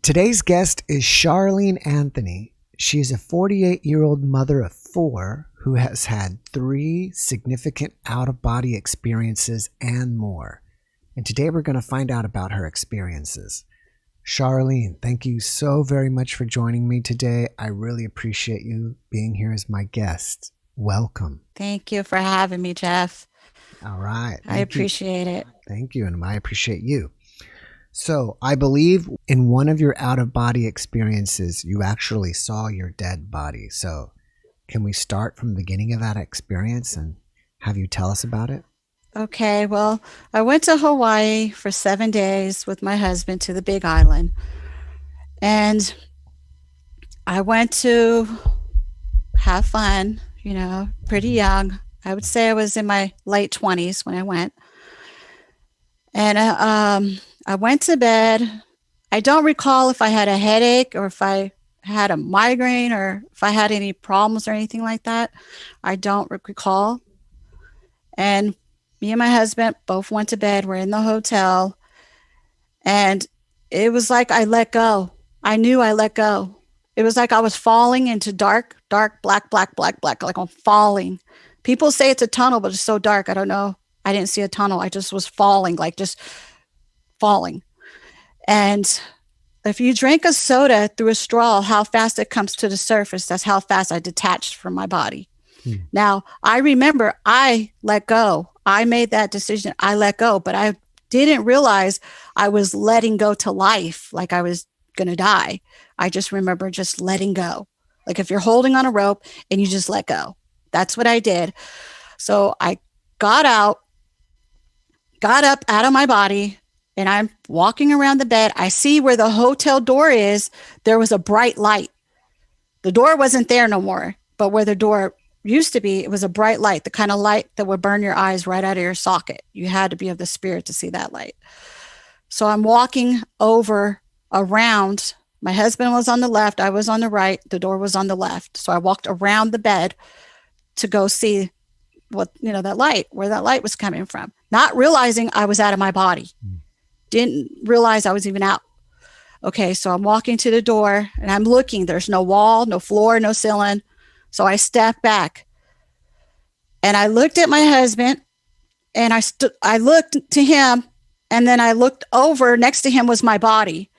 Today's guest is Sharleene Anthony. She is a 48-year-old mother of 4 who has had 3 significant out-of-body experiences and more. And today we're going to find out about her experiences. Sharleene, thank you so very much for joining me today. I really appreciate you being here as my guest. Welcome. Thank you for having me, Jeff. All right. I appreciate it. Thank you, and I appreciate you. So I believe in one of your out-of-body experiences, you actually saw your dead body. So can we start from the beginning of that experience and have you tell us about it? Okay, well, I went to Hawaii for 7 days with my husband to the Big Island. And I went to have fun, pretty young. I would say I was in my late 20s when I went. And I went to bed. I don't recall if I had a headache or if I had a migraine or if I had any problems or anything like that. I don't recall. And me and my husband both went to bed. We're in the hotel. And it was like I let go. I knew I let go. It was like I was falling into dark, black, like I'm falling. People say it's a tunnel, but it's so dark. I don't know. I didn't see a tunnel. I just was falling, like just falling. And if you drink a soda through a straw, how fast it comes to the surface, that's how fast I detached from my body. Now, I remember I let go. I made that decision. I let go, but I didn't realize I was letting go to life, like I was going to die. I just remember just letting go. Like if you're holding on a rope and you just let go. That's what I did. So I got up out of my body, and I'm walking around the bed. I see where the hotel door is. There was a bright light. The door wasn't there no more, but where the door used to be, it was a bright light, the kind of light that would burn your eyes right out of your socket. You had to be of the spirit to see that light. So I'm walking around. My husband was on the left. I was on the right. The door was on the left. So I walked around the bed to go see where that light was coming from, not realizing I was out of my body. Didn't realize I was even out. Okay, so I'm walking to the door and I'm looking. There's no wall, no floor, no ceiling. So I stepped back and I looked at my husband and I looked to him, and then I looked over. Next to him was my body.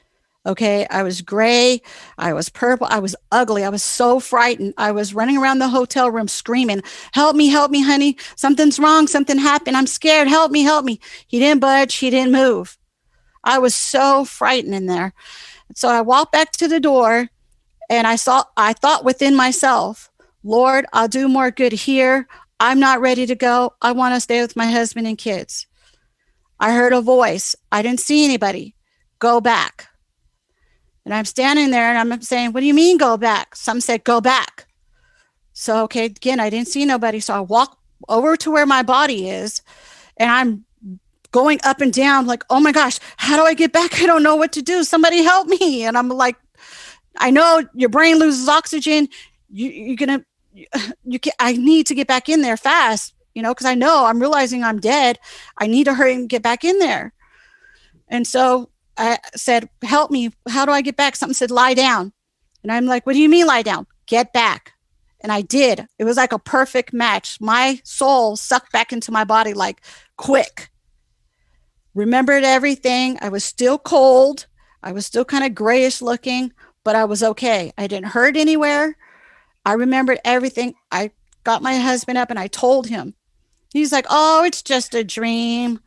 Okay, I was gray, I was purple, I was ugly, I was so frightened. I was running around the hotel room screaming, help me, honey. Something's wrong, something happened. I'm scared, help me. He didn't budge, he didn't move. I was so frightened in there. So I walked back to the door and I thought within myself, Lord, I'll do more good here. I'm not ready to go. I want to stay with my husband and kids. I heard a voice. I didn't see anybody. Go back. And I'm standing there and I'm saying, what do you mean go back? Some said, go back. So, okay, again, I didn't see nobody. So I walk over to where my body is and I'm going up and down like, oh my gosh, how do I get back? I don't know what to do. Somebody help me. And I'm like, I know your brain loses oxygen. I need to get back in there fast, because I know I'm realizing I'm dead. I need to hurry and get back in there. And so I said, help me. How do I get back? Something said, lie down. And I'm like, what do you mean lie down? Get back. And I did. It was like a perfect match. My soul sucked back into my body like quick. Remembered everything. I was still cold. I was still kind of grayish looking, but I was okay. I didn't hurt anywhere. I remembered everything. I got my husband up and I told him. He's like, oh, it's just a dream.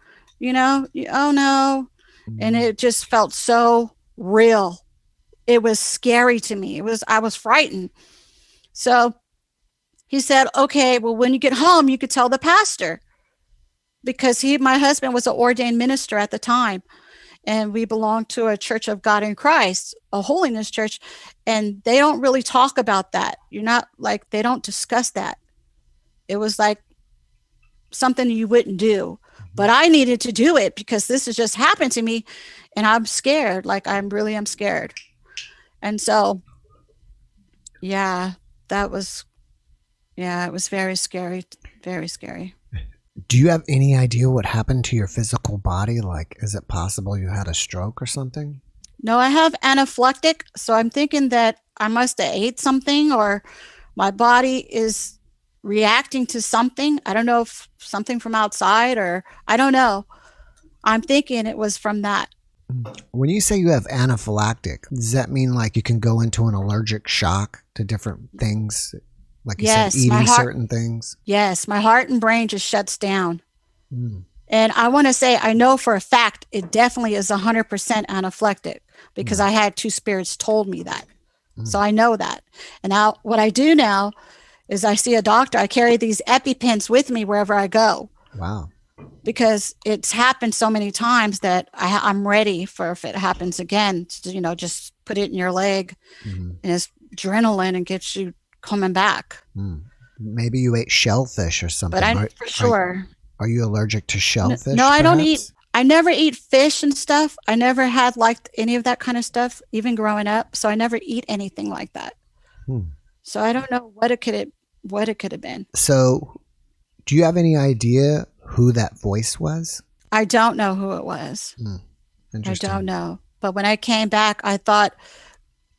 Oh no. And it just felt so real. It was scary to me. I was frightened. So he said, okay, well, when you get home, you could tell the pastor, because my husband was an ordained minister at the time. And we belonged to a Church of God in Christ, a holiness church. And they don't really talk about that. They don't discuss that. It was like something you wouldn't do. But I needed to do it because this has just happened to me and I'm scared. Like I'm scared. And so, it was very scary, very scary. Do you have any idea what happened to your physical body? Like, is it possible you had a stroke or something? No, I have anaphylactic, so I'm thinking that I must have ate something or my body is reacting to something. I don't know if something from outside or I don't know. I'm thinking it was from that. When you say you have anaphylactic, does that mean like you can go into an allergic shock to different things? Like you said, Yes, my eating heart certain things? yes, my heart and brain just shuts down. Mm, And I want to say I know for a fact it definitely is 100% anaphylactic because mm, I had two spirits told me that. So mm. I know that. And now what I do now is I see a doctor. I carry these EpiPens with me wherever I go Wow. because it's happened so many times that I'm ready for if it happens again. To, just put it in your leg Mm, and it's adrenaline and gets you coming back. mm. Maybe you ate shellfish or But something. I Are, for are, sure. are you allergic to No, shellfish, I don't eat. perhaps? I never eat fish and stuff. I never had like any of that kind of stuff, even growing up. So I never eat anything like that. Hmm. So I don't know what it could have been. So, do you have any idea who that voice was? I don't know who it was. Hmm. I don't Interesting. know. But when I came back, I thought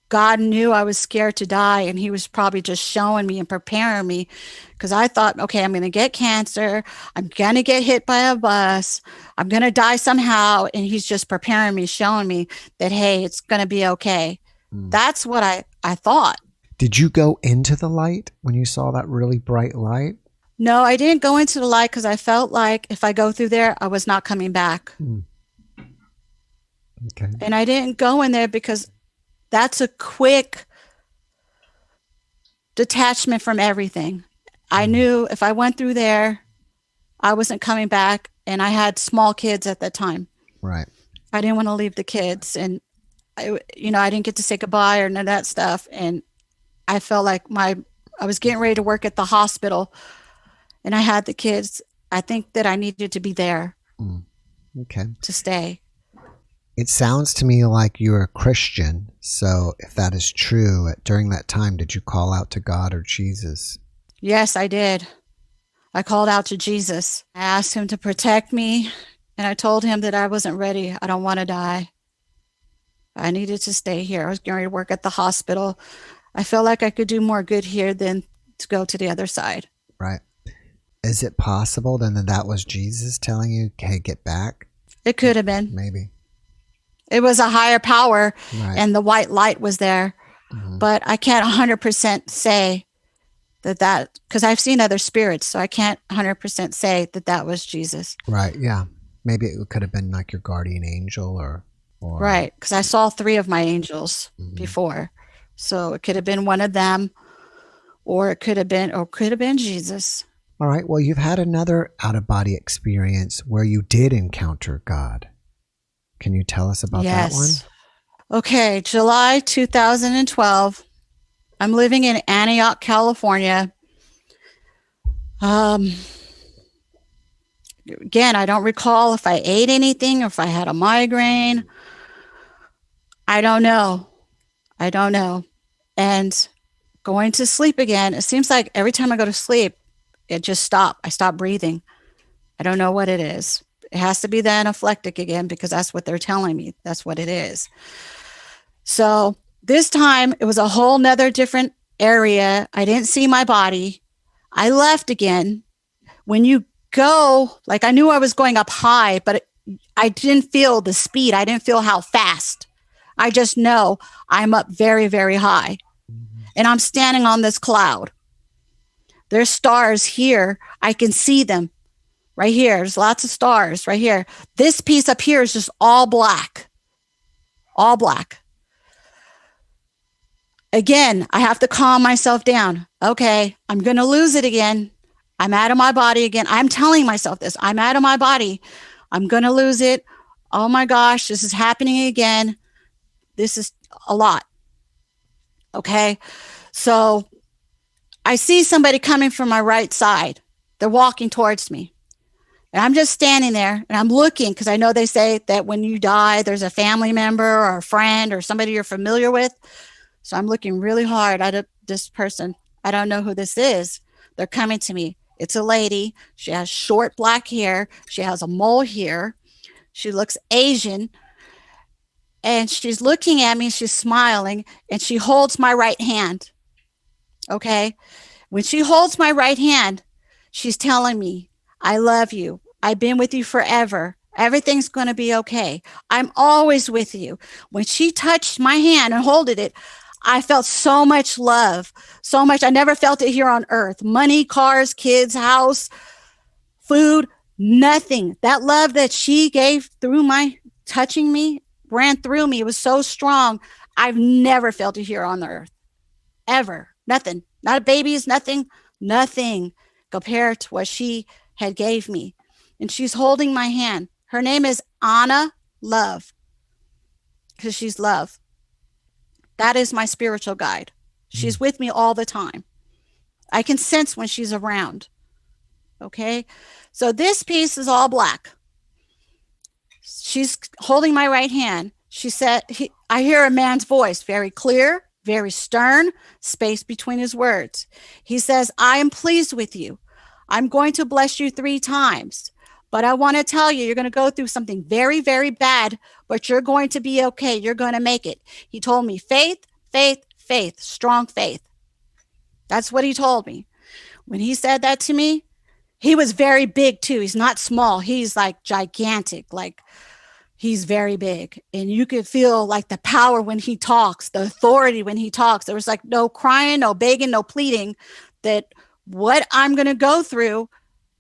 God knew I was scared to die, and He was probably just showing me and preparing me because I thought, okay, I'm going to get cancer. I'm going to get hit by a bus. I'm going to die somehow. And He's just preparing me, showing me that, hey, it's going to be okay. Hmm. That's what I thought. Did you go into the light when you saw that really bright light? No, I didn't go into the light because I felt like if I go through there, I was not coming back. Hmm. Okay. And I didn't go in there because that's a quick detachment from everything. I Hmm. knew if I went through there, I wasn't coming back. And I had small kids at that time. Right. I didn't want to leave the kids. And, I didn't get to say goodbye or none of that stuff. And I felt like I was getting ready to work at the hospital and I had the kids. I think that I needed to be there Hmm. Okay. to stay. It sounds to me like you're a Christian. So, if that is true, during that time, did you call out to God or Jesus? Yes, I did. I called out to Jesus. I asked Him to protect me. And I told Him that I wasn't ready. I don't want to die. I needed to stay here. I was going to work at the hospital. I felt like I could do more good here than to go to the other side. Right. Is it possible then that that was Jesus telling you, hey, get back? It could have been. Maybe. It was a higher power Right. and the white light was there. Hmm. But I can't 100% say that because I've seen other spirits. So I can't 100% say that that was Jesus. Right. Yeah. Maybe it could have been like your guardian angel or, Right. Because I saw 3 of my angels mhm. before. So it could have been one of them or it could have been Jesus. All right. Well, you've had another out of body experience where you did encounter God. Can you tell us about that one? Yes. Okay, July 2012. I'm living in Antioch, California. Um, Again, I don't recall if I ate anything or if I had a migraine. I don't know. I don't know. And going to sleep again, it seems like every time I go to sleep, it just stops. I stop breathing. I don't know what it is. It has to be the anaphylactic again because that's what they're telling me. That's what it is. So this time it was a whole nother different area. I didn't see my body. I left again. When you go, like I knew I was going up high, but I didn't feel the speed. I didn't feel how fast. I just know I'm up very, very high Mhm. and I'm standing on this cloud. There's stars here. I can see them right here. There's lots of stars right here. This piece up here is just all black, all black. Again, I have to calm myself down. Okay, I'm going to lose it again. I'm out of my body again. I'm telling myself this. I'm out of my body. I'm going to lose it. Oh my gosh, this is happening again. This is a lot. Okay. So I see somebody coming from my right side. They're walking towards me. And I'm just standing there and I'm looking because I know they say that when you die, there's a family member or a friend or somebody you're familiar with. So I'm looking really hard at this person. I don't know who this is. They're coming to me. It's a lady. She has short black hair. She has a mole here. She looks Asian. and she's looking at me, she's smiling, and she holds my right hand. Okay. When she holds my right hand, she's telling me, I love you. I've been with you forever. Everything's going to be okay. I'm always with you. When she touched my hand and holded it, I felt so much love, so much. I never felt it here on earth. Money, cars, kids, house, food, nothing. That love that she gave through my touching me ran through me. It was so strong. I've never felt it here on the earth, ever. Nothing. Not babies, nothing, nothing compared to what she had gave me. And she's holding my hand. Her name is Anna Love, because she's love. That is my spiritual guide. She's with me all the time. I can sense when she's around. Okay. So this piece is all black. She's holding my right hand. She said, I hear a man's voice, very clear, very stern, space between his words. He says, I am pleased with you. I'm going to bless you 3 times. But I want to tell you, you're going to go through something very, very bad, but you're going to be okay. You're going to make it. He told me faith, faith, faith, strong faith. That's what he told me. When he said that to me, he was very big too. He's not small. He's like gigantic. Like he's very big. And you could feel like the power when he talks, the authority when he talks. There was like no crying, no begging, no pleading, that what I'm going to go through,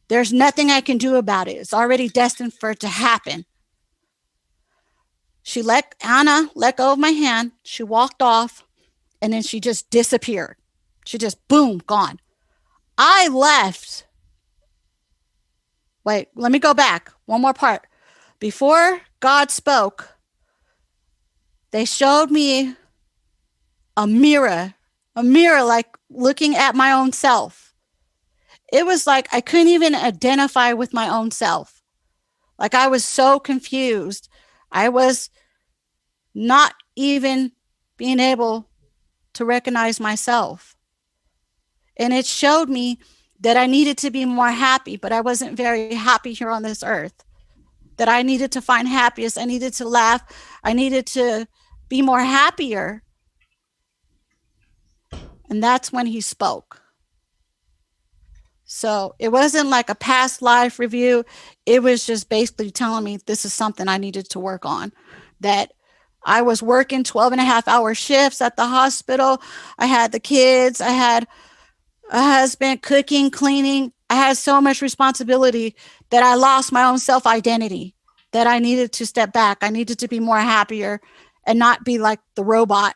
there's nothing I can do about it. It's already destined for it to happen. Anna let go of my hand. She walked off, and then she just disappeared. She just, boom, gone. I left. Wait, let me go back. One more part. Before God spoke, they showed me a mirror like looking at my own self. It was like I couldn't even identify with my own self. Like I was so confused. I was not even being able to recognize myself. And it showed me that I needed to be more happy, but I wasn't very happy here on this earth. That I needed to find happiness. I needed to laugh. I needed to be more happier. And that's when he spoke. So it wasn't like a past life review. It was just basically telling me this is something I needed to work on. That I was working 12.5-hour shifts at the hospital. I had the kids. I had a husband, cooking, cleaning. I had so much responsibility that I lost my own self-identity, that I needed to step back. I needed to be more happier and not be like the robot.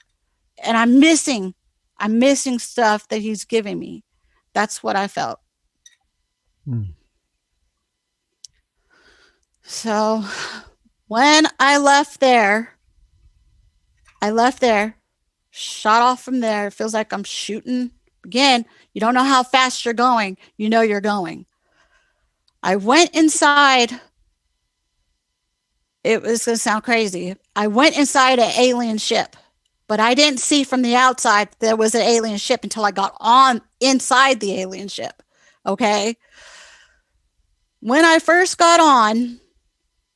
And I'm missing stuff that he's giving me. That's what I felt. So when I left there, shot off from there. It feels like I'm shooting. Again, you don't know how fast you're going. You know you're going. I went inside. It was going to sound crazy. I went inside an alien ship, but I didn't see from the outside there was an alien ship until I got on inside the alien ship. Okay. When I first got on,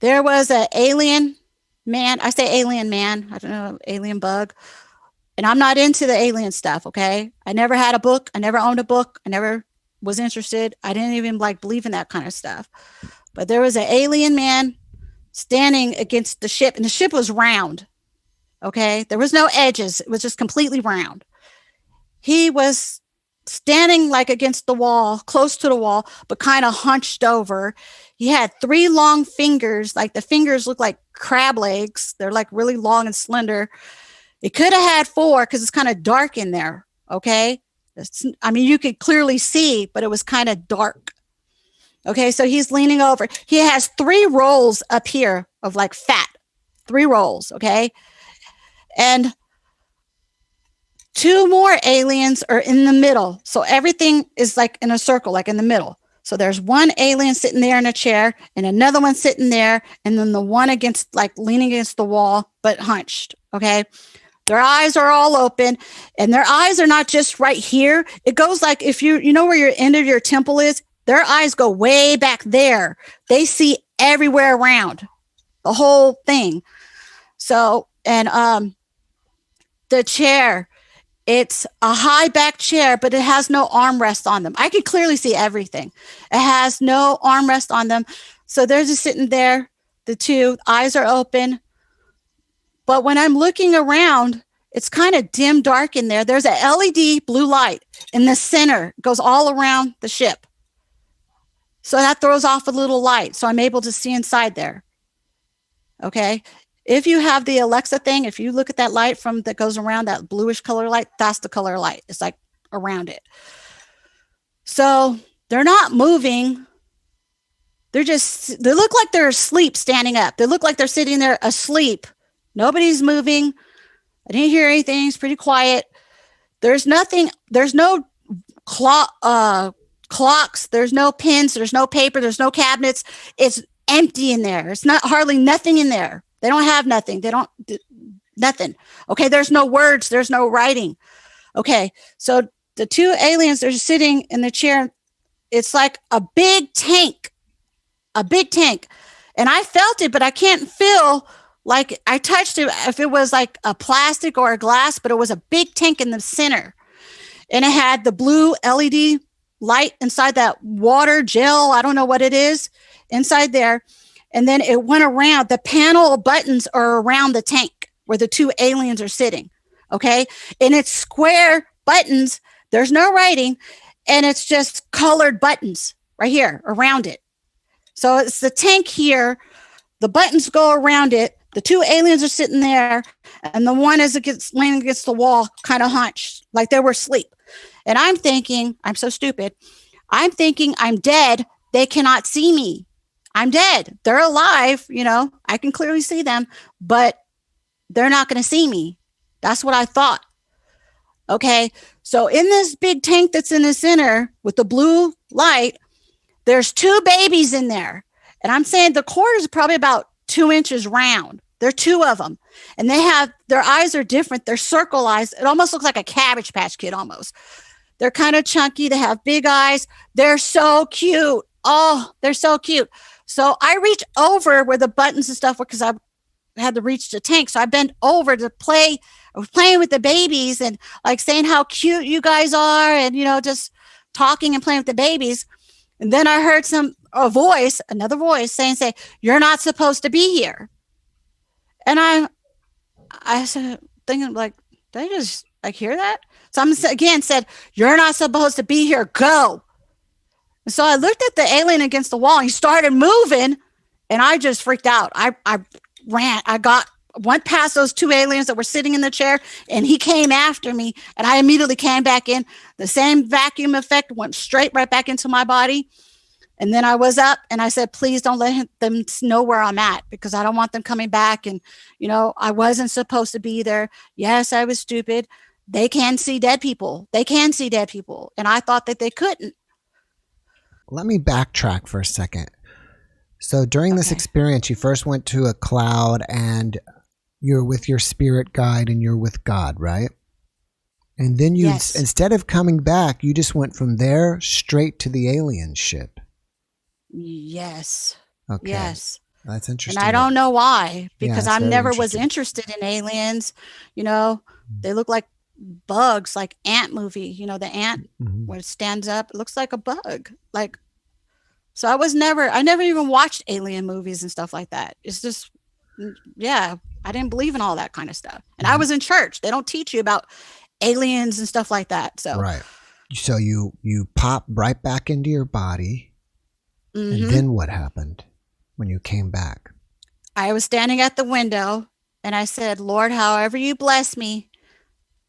there was an alien man. I say alien man. I don't know, alien bug. And I'm not into the alien stuff, okay? I never had a book. I never owned a book. I never was interested. I didn't even believe in that kind of stuff. But there was an alien man standing against the ship, and the ship was round, okay? There was no edges. It was just completely round. He was standing against the wall, close to the wall, but kind of hunched over. He had 3 long fingers. The fingers look like crab legs. They're really long and slender. It could have had 4 because it's kind of dark in there. Okay. You could clearly see, but it was kind of dark. Okay. So he's leaning over. He has 3 rolls up here of fat, 3 rolls. Okay. And 2 more aliens are in the middle. So everything is in a circle, in the middle. So there's one alien sitting there in a chair and another one sitting there. And then the one leaning against the wall, but hunched. Okay. Their eyes are all open, and their eyes are not just right here. It goes if you know where your end of your temple is, their eyes go way back there. They see everywhere around the whole thing. So And the chair, it's a high back chair, but it has no armrest on them. I could clearly see everything. It has no armrest on them. So they're just sitting there. The two eyes are open. But when I'm looking around, it's kind of dim dark in there. There's an LED blue light in the center, it goes all around the ship. So that throws off a little light. So I'm able to see inside there. Okay. If you have the Alexa thing, if you look at that light from that goes around, that bluish color light, that's the color light. It's like around it. So they're not moving. They look like they're asleep standing up. They look like they're sitting there asleep. Nobody's moving. I didn't hear anything. It's pretty quiet. There's nothing. There's no clocks. There's no pins. There's no paper. There's no cabinets. It's empty in there. It's not hardly nothing in there. They don't have nothing. They don't nothing. Okay. There's no words. There's no writing. Okay. So the two aliens are sitting in the chair. It's like a big tank, and I felt it, but I can't feel like I touched it if it was like a plastic or a glass, but it was a big tank in the center. And it had the blue LED light inside that water gel. I don't know what it is inside there. And then it went around. The panel buttons are around the tank where the two aliens are sitting. Okay. And it's square buttons. There's no writing. And it's just colored buttons right here around it. So it's the tank here. The buttons go around it. The two aliens are sitting there. And the one is laying against the wall, kind of hunched, like they were asleep. And I'm thinking, I'm so stupid. I'm thinking I'm dead. They cannot see me. I'm dead. They're alive. I can clearly see them, but they're not going to see me. That's what I thought. Okay. So in this big tank that's in the center with the blue light, there's two babies in there. And I'm saying the cord is probably about 2 inches round. There are two of them. And their eyes are different. They're circle eyes. It almost looks like a Cabbage Patch Kid almost. They're kind of chunky. They have big eyes. They're so cute. Oh, they're so cute. So I reach over where the buttons and stuff were because I had to reach the tank. So I bent over to play. I was playing with the babies and like saying how cute you guys are and, just talking and playing with the babies. And then I heard another voice saying, you're not supposed to be here. And I said, thinking like, did I just like hear that? So I'm again said, you're not supposed to be here. Go. And so I looked at the alien against the wall and he started moving and I just freaked out. I ran. Went past those two aliens that were sitting in the chair and he came after me and I immediately came back in. The same vacuum effect went straight right back into my body. And then I was up and I said, please don't let them know where I'm at because I don't want them coming back. And, I wasn't supposed to be there. Yes, I was stupid. They can see dead people. And I thought that they couldn't. Let me backtrack for a second. So during this experience, you first went to a cloud and you're with your spirit guide and you're with God, right? And then Yes. instead of coming back, you just went from there straight to the alien ship. Yes. Okay. Yes. That's interesting. And I don't know why, because Yeah, I it's very never was interesting. interested in aliens. They look like bugs, like Ant movie. The ant Mhm. when it stands up, it looks like a bug. So I never even watched alien movies and stuff like that. It's just, yeah, I didn't believe in all that kind of stuff. And I Mhm. was in church. They don't teach you about aliens and stuff like that. So, Right. So you pop right back into your body. And mhm. then what happened when you came back? I was standing at the window and I said, Lord, however you bless me,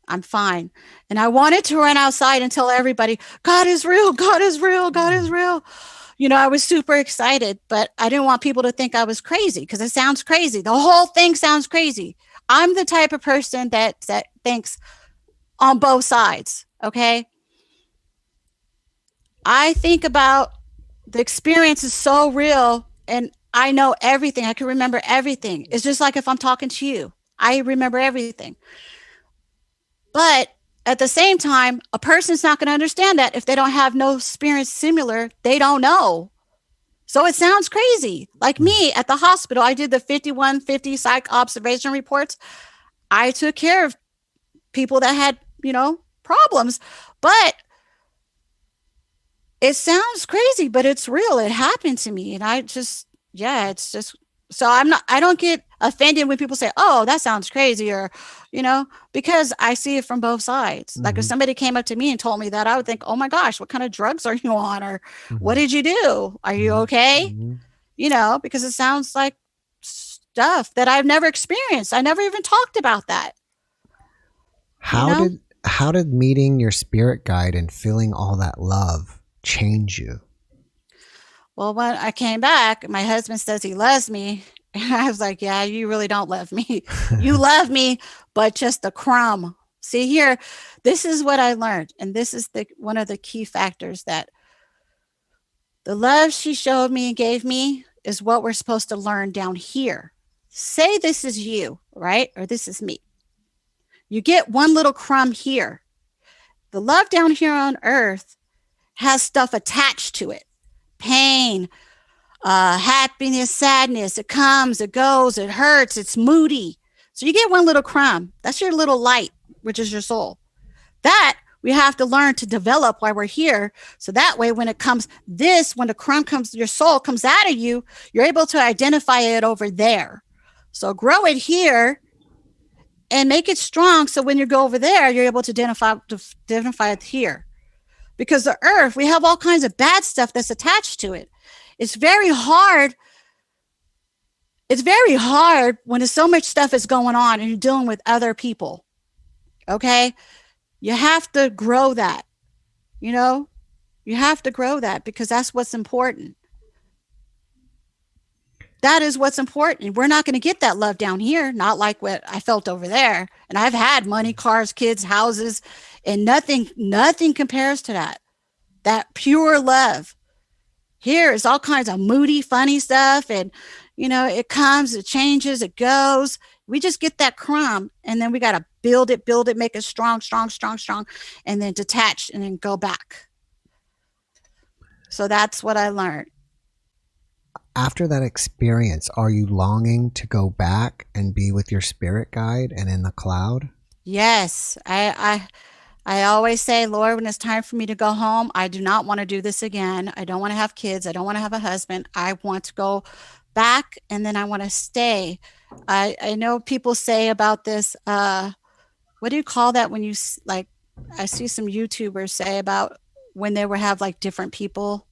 I'm fine. And I wanted to run outside and tell everybody, God is real, God is real, God is real. I was super excited, but I didn't want people to think I was crazy because it sounds crazy. The whole thing sounds crazy. I'm the type of person that thinks on both sides. Okay. I think about the experience is so real and I know everything. I can remember everything. It's just like if I'm talking to you, I remember everything. But at the same time, a person's not going to understand that if they don't have no experience similar, they don't know. So it sounds crazy. Like me at the hospital, I did the 5150 psych observation reports. I took care of people that had, problems. But it sounds crazy, but it's real. It happened to me. And it's just, so I don't get offended when people say, oh, that sounds crazy, or, because I see it from both sides. Like if Mm-hmm. somebody came up to me and told me that, I would think, oh my gosh, what kind of drugs are you on? Or what Mm-hmm. did you do? Are you Mm-hmm. okay? Mm-hmm. Because it sounds like stuff that I've never experienced. I never even talked about that, you How know? did how did meeting your spirit guide and feeling all that love change you? Well, when I came back, my husband says he loves me. And I was like, yeah, you really don't love me. You love me, but just a crumb. See here, this is what I learned. And this is one of the key factors, that the love she showed me and gave me is what we're supposed to learn down here. Say this is you, right? Or this is me. You get one little crumb here. The love down here on earth has stuff attached to it: pain, happiness, sadness. It comes, it goes, it hurts, it's moody. So you get one little crumb. That's your little light, which is your soul. That we have to learn to develop while we're here. So that way, when when the crumb comes, your soul comes out of you, you're able to identify it over there. So grow it here and make it strong. So when you go over there, you're able to identify it here. Because the earth, we have all kinds of bad stuff that's attached to it. It's very hard. It's very hard when there's so much stuff is going on and you're dealing with other people. Okay? You have to grow that. You know? You have to grow that, because that's what's important. That is what's important. We're not going to get that love down here, not like what I felt over there. And I've had money, cars, kids, houses, and nothing compares to that. That pure love. Here is all kinds of moody, funny stuff, and it comes, it changes, it goes. We just get that crumb, and then we got to build it, make it strong, strong, strong, strong, and then detach and then go back. So that's what I learned. After that experience, are you longing to go back and be with your spirit guide and in the cloud? Yes, I always say, Lord, when it's time for me to go home, I do not want to do this again. I don't want to have kids. I don't want to have a husband. I want to go back, and then I want to stay. I know people say about this, what do you call that when like, I see some YouTubers say about when they were have like different people,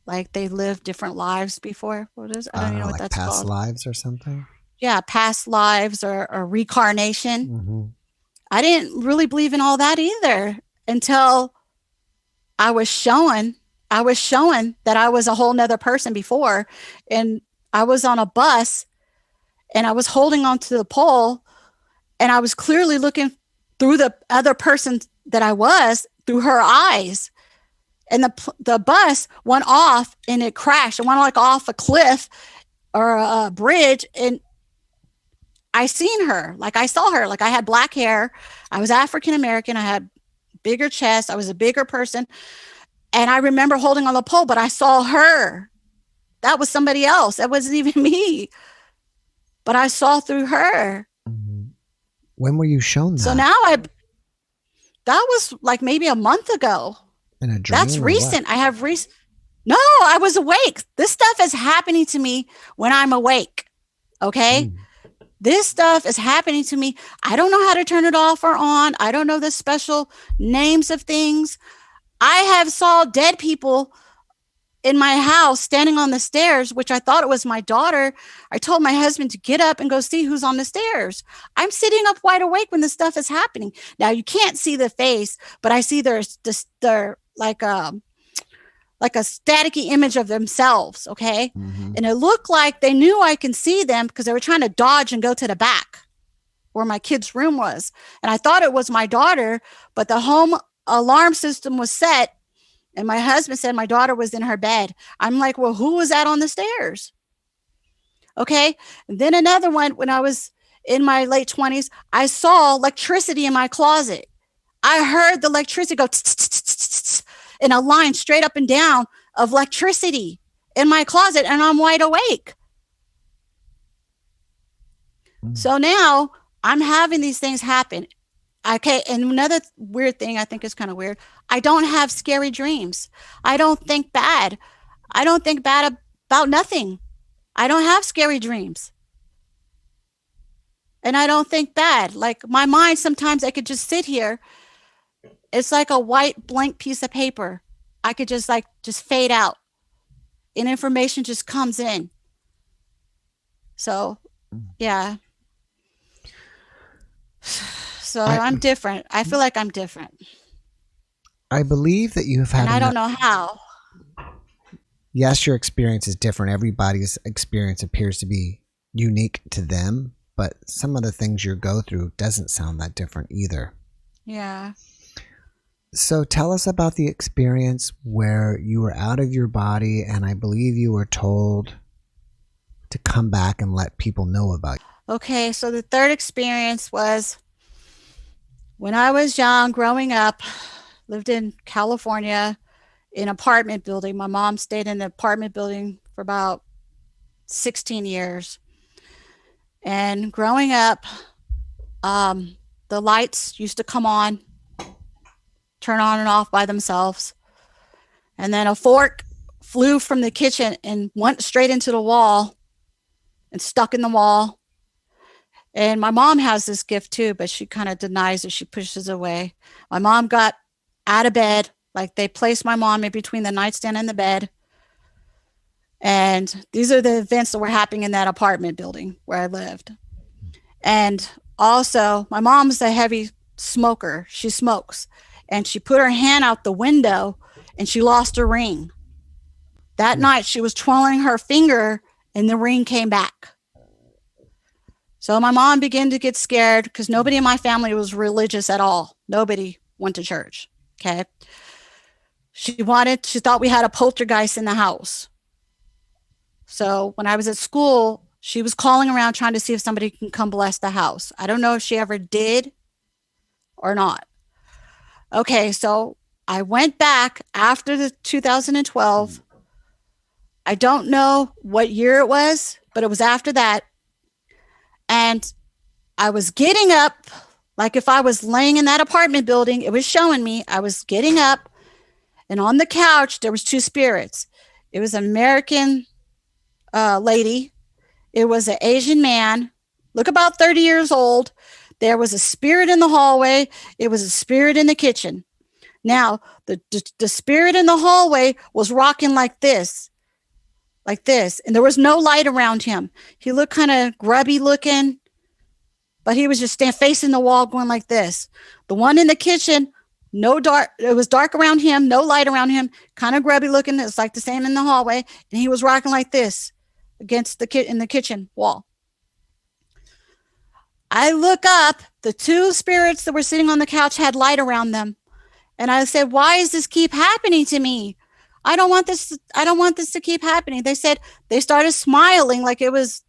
like they lived different lives before. What is, I I don't don't even know, know what like that's past called. lives or something. Yeah, past lives, or reincarnation. Mm-hmm. I didn't really believe in all that either until I was showing I was showing that I was a whole nother person before. And I was on a bus, and I was holding onto the pole, and I was clearly looking through the other person that I was, through her eyes. And the bus went off and it crashed. It went like off a cliff or a bridge, and I seen her. Like I saw her. Like I had black hair. I was African American. I had bigger chest. I was a bigger person. And I remember holding on the pole, but I saw her. That was somebody else. That wasn't even me. But I saw through her. Mm-hmm. When were you shown So that? now that was like maybe a month ago. In a That's dream or what? recent. No, I was awake. This stuff is happening to me when I'm awake. Okay. Mm. This stuff is happening to me. I don't know how to turn it off or on. I don't know the special names of things. I have saw dead people in my house standing on the stairs, which I thought it was my daughter. I told my husband to get up and go see who's on the stairs. I'm sitting up wide awake when this stuff is happening. Now you can't see the face, but I see they're like a staticky image of themselves. Okay. Mm-hmm. And it looked like they knew I can see them because they were trying to dodge and go to the back where my kid's room was. And I thought it was my daughter, but the home alarm system was set. And my husband said my daughter was in her bed. I'm like, well, who was that on the stairs? Okay. And then another one, when I was in my late 20s, I saw electricity in my closet. I heard the electricity go in a line straight up and down of electricity. in my closet and I'm wide awake. So now I'm having these things happen. Okay, and another weird thing I think is kind of weird. I don't have scary dreams. I don't think bad. I don't think bad about nothing. I don't have scary dreams. And I don't think bad. Like my mind, sometimes I could just sit here. It's like a white blank piece of paper. I could just fade out and information just comes in. So, yeah. So I I'm different. I feel like I'm different. I believe that you have And had I don't enough. know how. Yes, your experience is different. Everybody's experience appears to be unique to them, but some of the things you go through doesn't sound that different either. Yeah. So tell us about the experience where you were out of your body and I believe you were told to come back and let people know about you. Okay, so the third experience was when I was young, growing up, lived in California in an apartment building. My mom stayed in the apartment building for about 16 years. And growing up, the lights used to come on, turn on and off by themselves. And then a fork flew from the kitchen and went straight into the wall and stuck in the wall. And my mom has this gift too, but she kind of denies it. She pushes it away. My mom got out of bed, like they placed my mom in between the nightstand and the bed. And these are the events that were happening in that apartment building where I lived. And also, my mom's a heavy smoker. She smokes. And she put her hand out the window and she lost her ring. That night, she was twirling her finger and the ring came back. So my mom began to get scared because nobody in my family was religious at all. Nobody went to church. Okay. She thought we had a poltergeist in the house. So when I was at school, she was calling around trying to see if somebody can come bless the house. I don't know if she ever did or not. Okay, so I went back after the 2012. I don't know what year it was, but it was after that. And I was getting up, like if I was laying in that apartment building, it was showing me I was getting up, and on the couch, there was two spirits. It was an American lady. It was an Asian man, look about 30 years old. There was a spirit in the hallway. It was a spirit in the kitchen. Now, the spirit in the hallway was rocking like this, and there was no light around him. He looked kind of grubby looking, but he was just facing the wall going like this. The one in the kitchen, no dark, it was dark around him, no light around him, kind of grubby looking. It's like the same in the hallway, and he was rocking like this against in the kitchen wall. I look up, the two spirits that were sitting on the couch had light around them. And I said, why does this keep happening to me? I don't want this to keep happening. They said, they started smiling like it was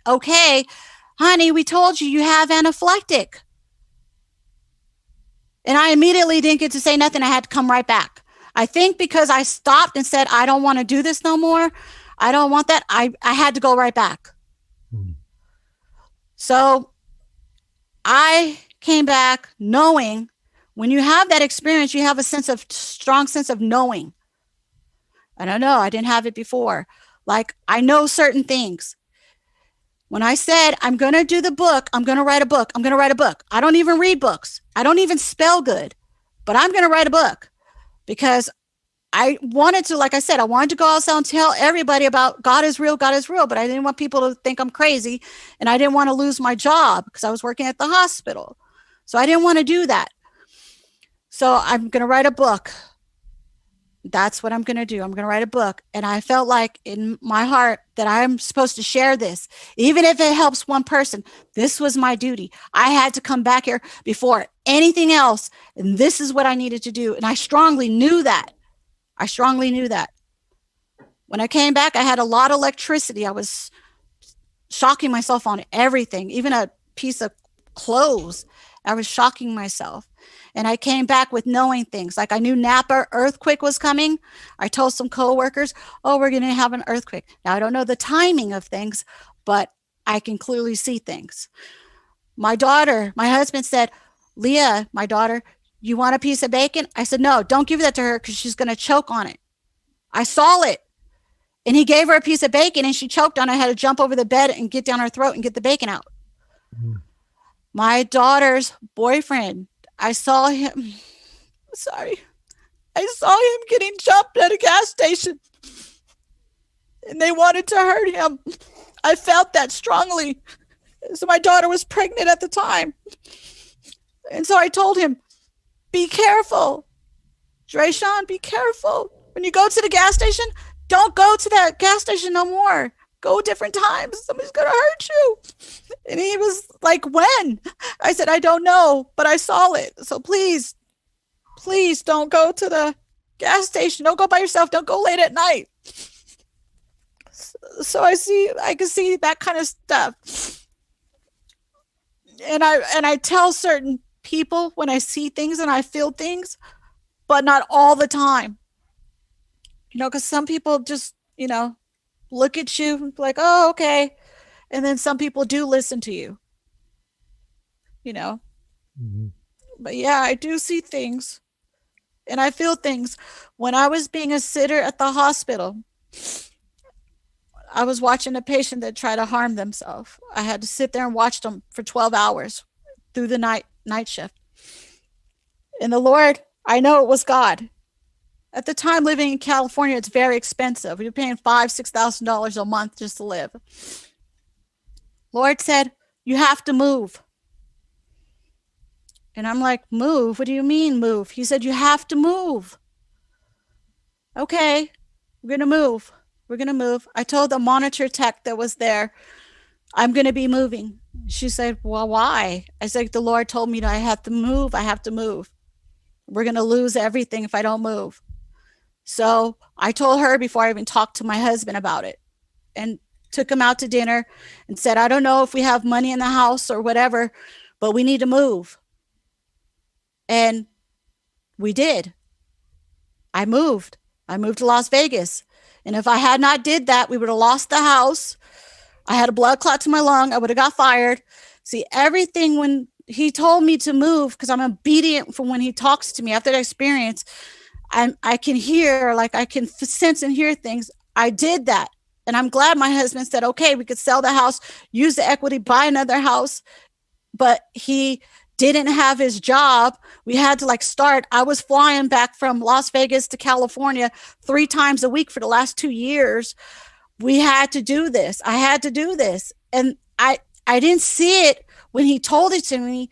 okay. Honey, we told you have anaphylactic. And I immediately didn't get to say nothing. I had to come right back. I think because I stopped and said, I don't want to do this no more. I don't want that. I had to go right back. So I came back knowing when you have that experience, you have a strong sense of knowing. I don't know. I didn't have it before. Like I know certain things. When I said, I'm going to do the book, I'm going to write a book. I'm going to write a book. I don't even read books. I don't even spell good, but I'm going to write a book because I wanted to, like I said, I wanted to go outside and tell everybody about God is real, but I didn't want people to think I'm crazy. And I didn't want to lose my job because I was working at the hospital. So I didn't want to do that. So I'm going to write a book. That's what I'm going to do. I'm going to write a book. And I felt like in my heart that I'm supposed to share this, even if it helps one person. This was my duty. I had to come back here before anything else. And this is what I needed to do. And I strongly knew that. When I came back, I had a lot of electricity. I was shocking myself on everything, even a piece of clothes I was shocking myself. And I came back with knowing things. Like I knew Napa earthquake was coming. I told some coworkers, oh, we're going to have an earthquake. Now, I don't know the timing of things, but I can clearly see things. My husband said, Leah, my daughter, you want a piece of bacon? I said, no, don't give that to her because she's going to choke on it. I saw it. And he gave her a piece of bacon and she choked on it. I had to jump over the bed and get down her throat and get the bacon out. Mm. My daughter's boyfriend, I saw him. Sorry. I saw him getting jumped at a gas station and they wanted to hurt him. I felt that strongly. So my daughter was pregnant at the time. And so I told him, be careful. Drayshawn, be careful. When you go to the gas station, don't go to that gas station no more. Go different times. Somebody's going to hurt you. And he was like, when? I said, I don't know, but I saw it. So please don't go to the gas station. Don't go by yourself. Don't go late at night. So I can see that kind of stuff. And I tell certain people when I see things and I feel things, but not all the time. Because some people just, look at you like, oh, okay. And then some people do listen to you, you know. Mm-hmm. But yeah, I do see things and I feel things. When I was being a sitter at the hospital, I was watching a patient that tried to harm themselves. I had to sit there and watch them for 12 hours through the night shift. And the Lord, I know it was God. At the time living in California, it's very expensive. You're paying $5,000-$6,000 a month just to live. Lord said, you have to move. And I'm like, move? What do you mean move? He said, you have to move. Okay, we're going to move. We're going to move. I told the monitor tech that was there, I'm going to be moving. She said, well, why? I said, the Lord told me that I have to move. I have to move. We're going to lose everything if I don't move. So I told her before I even talked to my husband about it and took him out to dinner and said, I don't know if we have money in the house or whatever, but we need to move. And we did. I moved to Las Vegas. And if I had not did that, we would have lost the house. I had a blood clot to my lung. I would have got fired. See, everything when he told me to move, because I'm obedient from when he talks to me after that experience, I can hear, like I can sense and hear things. I did that. And I'm glad my husband said, okay, we could sell the house, use the equity, buy another house. But he didn't have his job. We had to start. I was flying back from Las Vegas to California 3 times a week for the last 2 years. We had to do this. I had to do this. And I didn't see it when he told it to me,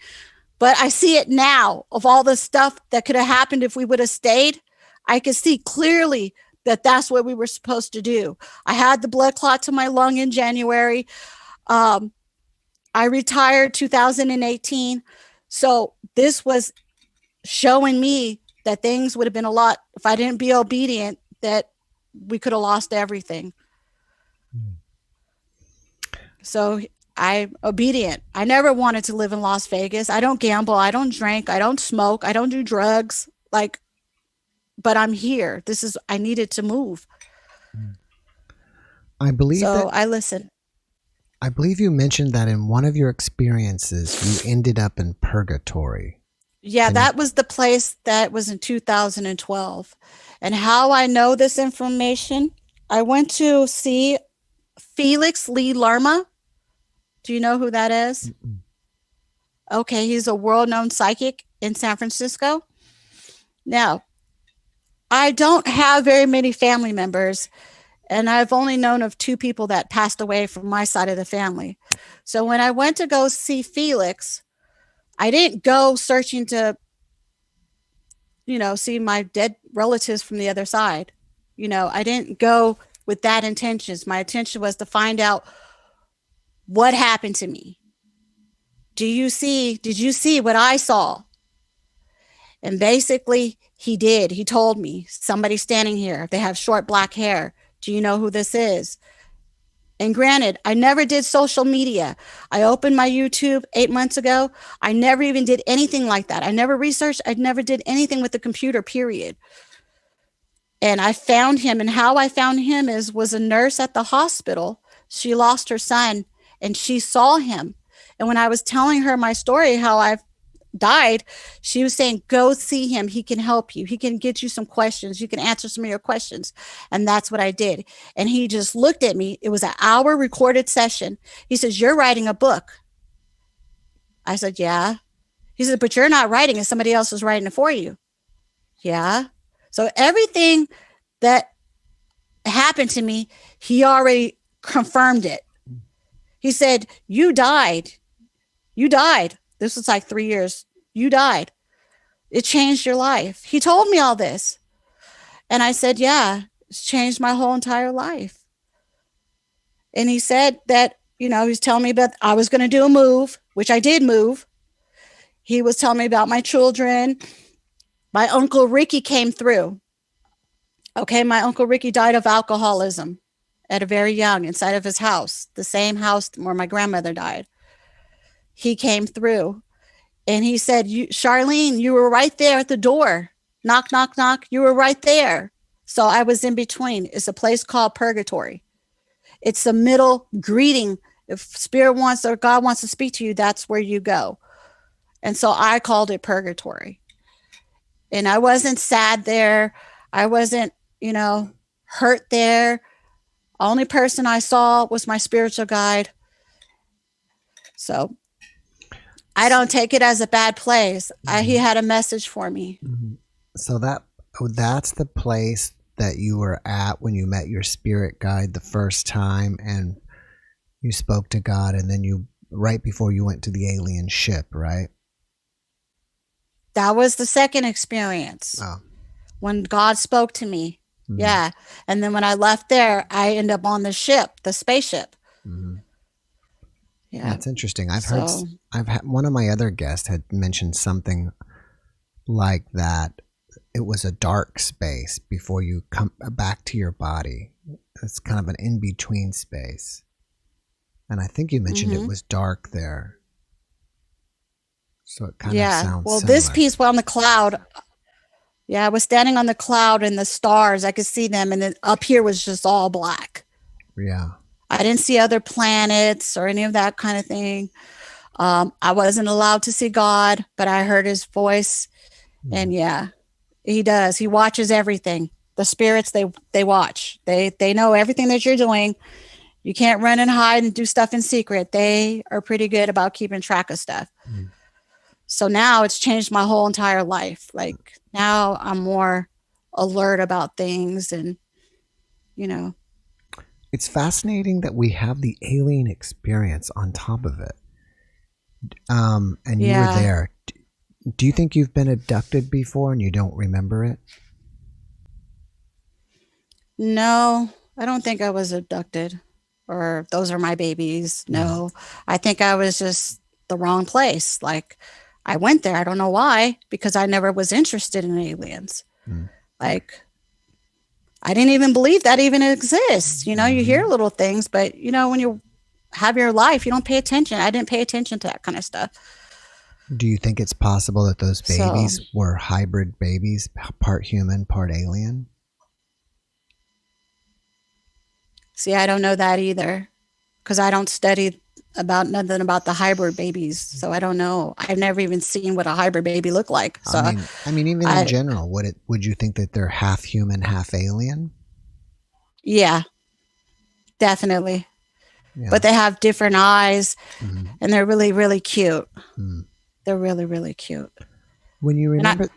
but I see it now of all the stuff that could have happened if we would have stayed. I could see clearly that that's what we were supposed to do. I had the blood clot to my lung in January. I retired 2018. So this was showing me that things would have been a lot, if I didn't be obedient, that we could have lost everything. So I'm obedient. I never wanted to live in Las Vegas. I don't gamble. I don't drink. I don't smoke. I don't do drugs. But I'm here. I needed to move. I believe I listened. I believe you mentioned that in one of your experiences, you ended up in purgatory. Yeah, that was the place that was in 2012. And how I know this information, I went to see Felix Lee Lerma. Do you know who that is? Mm-mm. Okay, he's a world-known psychic in San Francisco. Now, I don't have very many family members, and I've only known of 2 people that passed away from my side of the family. So when I went to go see Felix, I didn't go searching to, see my dead relatives from the other side. I didn't go with that intentions. My intention was to find out what happened to me. Did you see what I saw? And basically he did. He told me, somebody standing here, they have short black hair. Do you know who this is? And granted, I never did social media. I opened my YouTube 8 months ago. I never even did anything like that. I never researched. I never did anything with the computer, period. And I found him. And how I found him was a nurse at the hospital. She lost her son and she saw him. And when I was telling her my story, how I died, she was saying, go see him. He can help you. He can get you some questions. You can answer some of your questions. And that's what I did. And he just looked at me. It was an hour recorded session. He says, you're writing a book. I said, yeah. He said, but you're not writing it. Somebody else is writing it for you. Yeah. So everything that happened to me, he already confirmed it. He said, you died. You died. This was like 3 years. You died. It changed your life. He told me all this. And I said, yeah, it's changed my whole entire life. And he said that, he's telling me that I was going to do a move, which I did move. He was telling me about my children. My Uncle Ricky came through. Okay, my Uncle Ricky died of alcoholism at a very young inside of his house, the same house where my grandmother died. He came through and he said, Sharleene, you were right there at the door. Knock, knock, knock. You were right there. So I was in between. It's a place called Purgatory. It's the middle greeting. If Spirit wants or God wants to speak to you, that's where you go. And so I called it Purgatory. And I wasn't sad there. I wasn't, hurt there. Only person I saw was my spiritual guide. So I don't take it as a bad place. He had a message for me. Mm-hmm. So that's the place that you were at when you met your spirit guide the first time and you spoke to God, and then right before you went to the alien ship, right? That was the second experience. Oh. When God spoke to me. Mm-hmm. Yeah. And then when I left there, I ended up on the ship, the spaceship. Mm-hmm. Yeah. That's interesting. I've had one of my other guests had mentioned something like that. It was a dark space before you come back to your body. It's kind of an in-between space. And I think you mentioned it was dark there. So it kind of sounds similar. This piece was on the cloud. Yeah, I was standing on the cloud and the stars. I could see them. And then up here was just all black. Yeah. I didn't see other planets or any of that kind of thing. I wasn't allowed to see God, but I heard his voice. And yeah, he does. He watches everything. The spirits, they watch. They know everything that you're doing. You can't run and hide and do stuff in secret. They are pretty good about keeping track of stuff. So now it's changed my whole entire life. Like now I'm more alert about things and, It's fascinating that we have the alien experience on top of it. And you were there. Do you think you've been abducted before and you don't remember it? No, I don't think I was abducted or those are my babies. No, I think I was just the wrong place. Like I went there. I don't know why, because I never was interested in aliens. Like I didn't even believe that even exists. You hear little things, but when you have your life, you don't pay attention. I didn't pay attention to that kind of stuff. Do you think it's possible that those babies were hybrid babies, part human, part alien? See, I don't know that either because I don't study about nothing about the hybrid babies. So I don't know. I've never even seen what a hybrid baby look like. So I mean, even in general, would you think that they're half human, half alien? Yeah, definitely. Yeah. But they have different eyes and they're really, really cute. They're really, really cute. When you remember,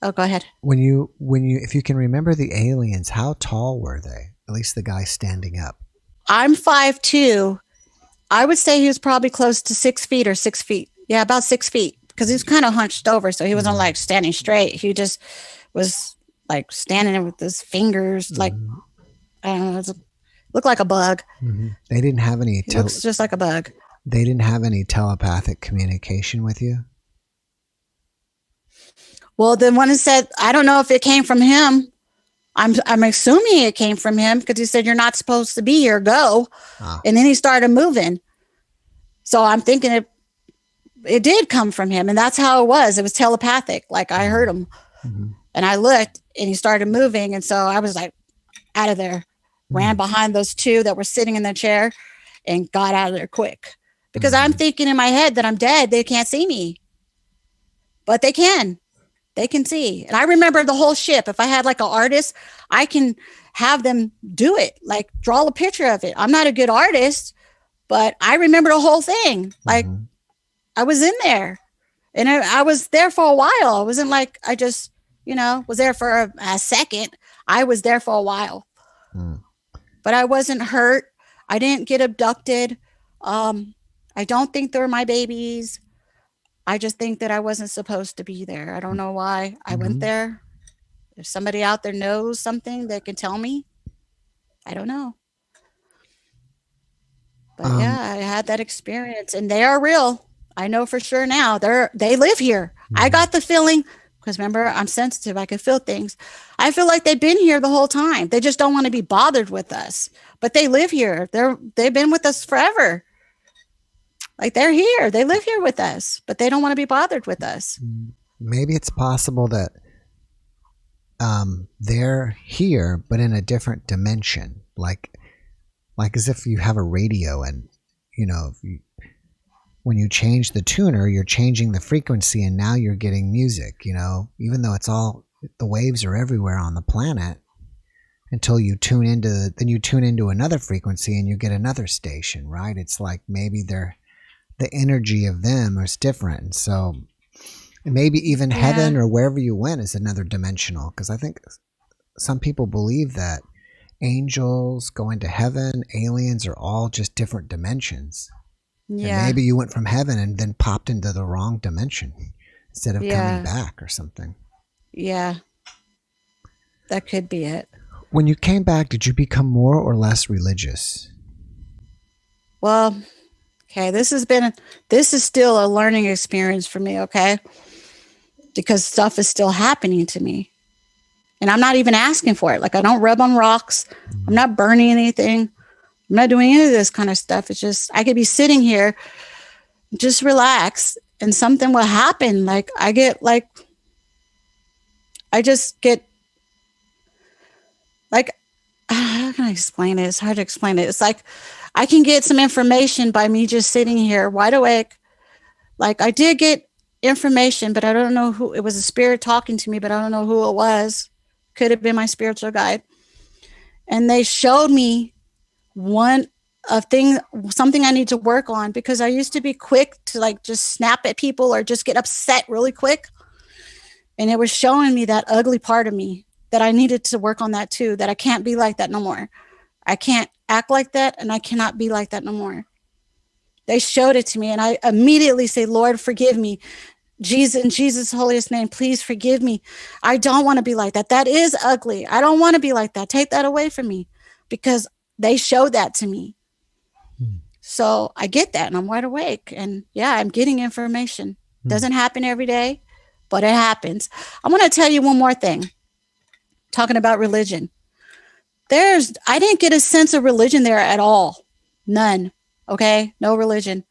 go ahead. If you can remember the aliens, how tall were they? At least the guy standing up. I'm 5'2". I would say he was probably close to 6 feet or 6 feet. Yeah, about 6 feet because he was kind of hunched over. So he wasn't like standing straight. He just was like standing there with his fingers like, I don't know, it looked like a bug. They didn't have any. It looks just like a bug. They didn't have any telepathic communication with you? Well, the one who said, I don't know if it came from him. I'm assuming it came from him because he said, "You're not supposed to be here. Go." Ah. And then he started moving. So I'm thinking it did come from him, and that's how it was. It was telepathic. Like I heard him, Mm-hmm. and I looked, and he started moving, and so I was like, out of there, ran behind those two that were sitting in the chair, and got out of there quick because I'm thinking in my head that I'm dead. They can't see me, but they can. They can see. And I remember the whole ship. If I had like an artist, I can have them do it, like draw a picture of it. I'm not a good artist, but I remember the whole thing. Like I was in there, and I was there for a while. It wasn't like I just, was there for a second. I was there for a while, but I wasn't hurt. I didn't get abducted. I don't think they were my babies. I just think that I wasn't supposed to be there. I don't know why I went there. If somebody out there knows something, they can tell me. I don't know. But yeah, I had that experience, and they are real. I know for sure now. They live here. I got the feeling, because remember, I'm sensitive. I can feel things. I feel like they've been here the whole time. They just don't want to be bothered with us. But they live here. They've been with us forever. Like they're here. They live here with us, but they don't want to be bothered with us. Maybe it's possible that they're here, but in a different dimension, like as if you have a radio, and when you change the tuner, you're changing the frequency, and now you're getting music. Even though the waves are everywhere on the planet, until you tune into another frequency, and you get another station, right? It's like maybe the energy of them is different, and so maybe even heaven or wherever you went is another dimensional. Because I think some people believe that angels going to heaven, aliens are all just different dimensions. Yeah. And maybe you went from heaven and then popped into the wrong dimension instead of coming back or something. Yeah. That could be it. When you came back, did you become more or less religious? Well, okay, this is still a learning experience for me, okay? Because stuff is still happening to me. And I'm not even asking for it. Like I don't rub on rocks. I'm not burning anything. I'm not doing any of this kind of stuff. It's just I could be sitting here, just relax, and something will happen. Like I just get like, how can I explain it? It's hard to explain it. It's like I can get some information by me just sitting here wide awake. Like I did get information, but I don't know who. It was a spirit talking to me, but I don't know who it was. Could have been my spiritual guide. And they showed me something I need to work on, because I used to be quick to like just snap at people or just get upset really quick. And it was showing me that ugly part of me that I needed to work on that too, that I can't be like that no more. I can't act like that, and I cannot be like that no more. They showed it to me, and I immediately say, Lord, forgive me. Jesus, in Jesus' holiest name, please forgive me. I don't want to be like that. That is ugly. I don't want to be like that. Take that away from me, because they showed that to me. So I get that, and I'm wide awake, and I'm getting information. Doesn't happen every day, but it happens. I want to tell you one more thing. Talking about religion. I didn't get a sense of religion there at all. None. Okay. No religion.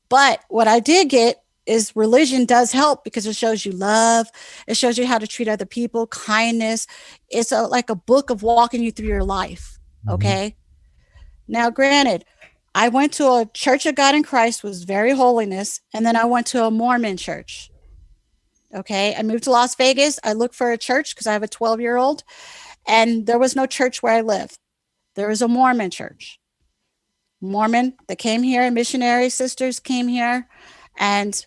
But what I did get is religion does help, because it shows you love. It shows you how to treat other people, kindness. It's like a book of walking you through your life. Okay. Now, granted, I went to a Church of God in Christ, was very holiness. And then I went to a Mormon church. Okay. I moved to Las Vegas. I looked for a church because I have a 12-year-old, and there was no church where I lived. There was a Mormon church. Mormon that came here, missionary sisters came here, and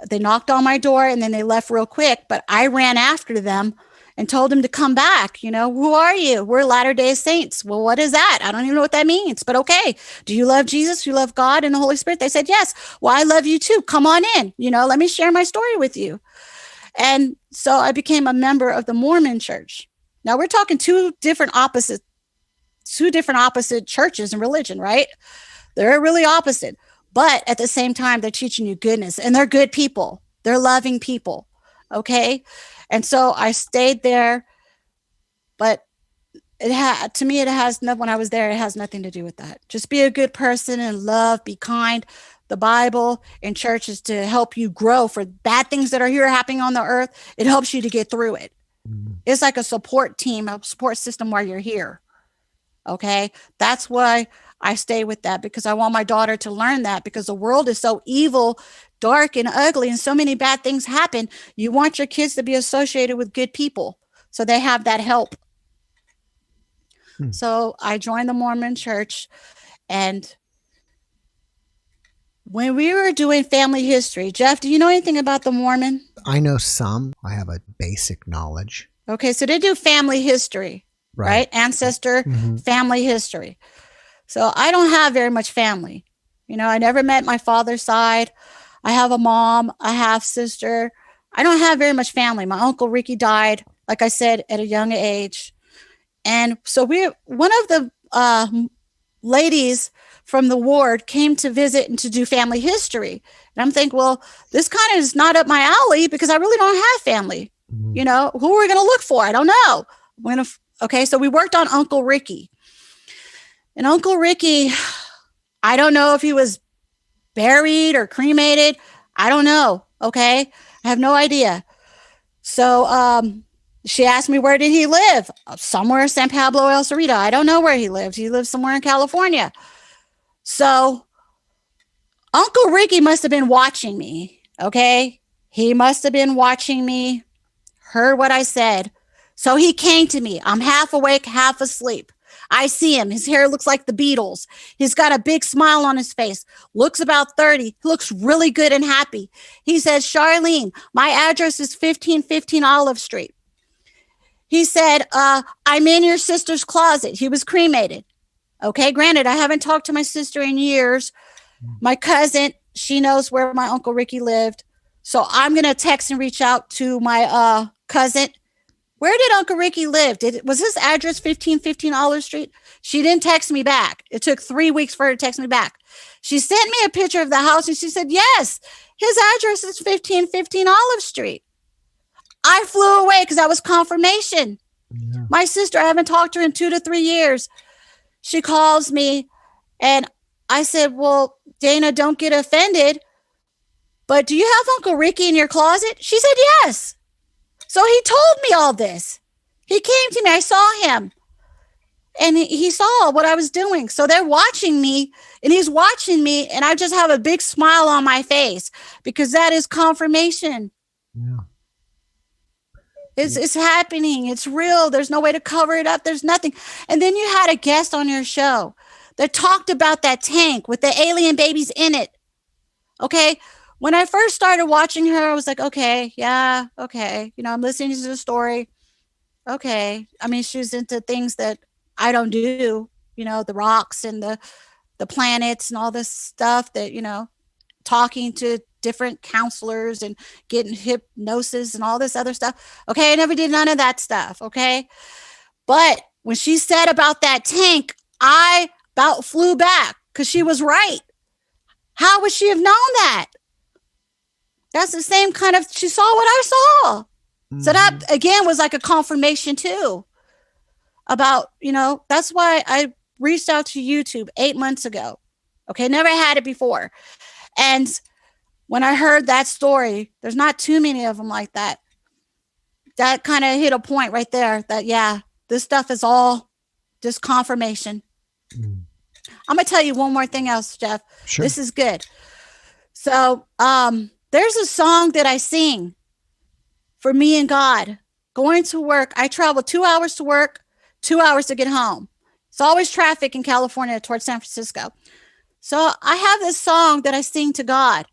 they knocked on my door, and then they left real quick. But I ran after them and told them to come back. Who are you? We're Latter-day Saints. Well, what is that? I don't even know what that means, but okay. Do you love Jesus? You love God and the Holy Spirit? They said, yes. Well, I love you too. Come on in. Let me share my story with you. And so I became a member of the Mormon church. Now we're talking two different opposite churches and religion, right? They're really opposite. But at the same time, they're teaching you goodness, and they're good people. They're loving people. Okay. And so I stayed there But to me, it has no, when I was there, it has nothing to do with that. Just be a good person and love, be kind. The Bible and church is to help you grow for bad things that are here happening on the earth. It helps you to get through it. It's like a support team, a support system while you're here. Okay. That's why I stay with that, because I want my daughter to learn that, because the world is so evil, dark, and ugly, and so many bad things happen. You want your kids to be associated with good people so they have that help. So I joined the Mormon church, and when we were doing family history, Jeff, do you know anything about the Mormon? I know some. I have a basic knowledge. Okay, so they do family history, right? Ancestor, family history. So I don't have very much family. I never met my father's side. I have a mom, a half sister. I don't have very much family. My uncle Ricky died, like I said, at a young age. And so one of the ladies from the ward came to visit and to do family history. And I'm thinking, well, this kind of is not up my alley, because I really don't have family. Who are we going to look for? I don't know. Okay, so we worked on Uncle Ricky. And Uncle Ricky, I don't know if he was buried or cremated. I don't know. Okay, I have no idea. So she asked me, where did he live? Somewhere in San Pablo, El Cerrito. I don't know where he lived. He lived somewhere in California. So Uncle Ricky must have been watching me. Okay, he must have been watching me, heard what I said. So he came to me. I'm half awake, half asleep. I see him. His hair looks like the Beatles. He's got a big smile on his face. Looks about 30. He looks really good and happy. He says, Sharleene, my address is 1515 Olive Street. He said, I'm in your sister's closet. He was cremated. Okay, granted, I haven't talked to my sister in years. My cousin, she knows where my Uncle Ricky lived. So I'm going to text and reach out to my cousin. Where did Uncle Ricky live? Was his address 1515 Olive Street? She didn't text me back. It took 3 weeks for her to text me back. She sent me a picture of the house, and she said, yes, his address is 1515 Olive Street. I flew away because that was confirmation. Yeah. My sister, I haven't talked to her in 2 to 3 years. She calls me, and I said, well, Dana, don't get offended, but do you have Uncle Ricky in your closet? She said, yes. So he told me all this. He came to me. I saw him. And he saw what I was doing. So they're watching me, and he's watching me, and I just have a big smile on my face, because that is confirmation. Yeah. It's happening. It's real. There's no way to cover it up. There's nothing. And then you had a guest on your show that talked about that tank with the alien babies in it. Okay. When I first started watching her, I was like, okay, yeah, okay. I'm listening to the story. Okay. I mean, she's into things that I don't do, the rocks and the planets and all this stuff that, talking to different counselors and getting hypnosis and all this other stuff. Okay. I never did none of that stuff. Okay. But when she said about that tank, I about flew back, because she was right. How would she have known that? That's the same kind of, she saw what I saw. Mm-hmm. So that again was like a confirmation too about, that's why I reached out to YouTube 8 months ago. Okay. Never had it before. And when I heard that story, there's not too many of them like that. That kind of hit a point right there that, yeah, this stuff is all just confirmation. Mm. I'm going to tell you one more thing else, Jeff. Sure. This is good. So, there's a song that I sing for me and God. Going to work, I travel 2 hours to work, 2 hours to get home. It's always traffic in California towards San Francisco. So I have this song that I sing to God.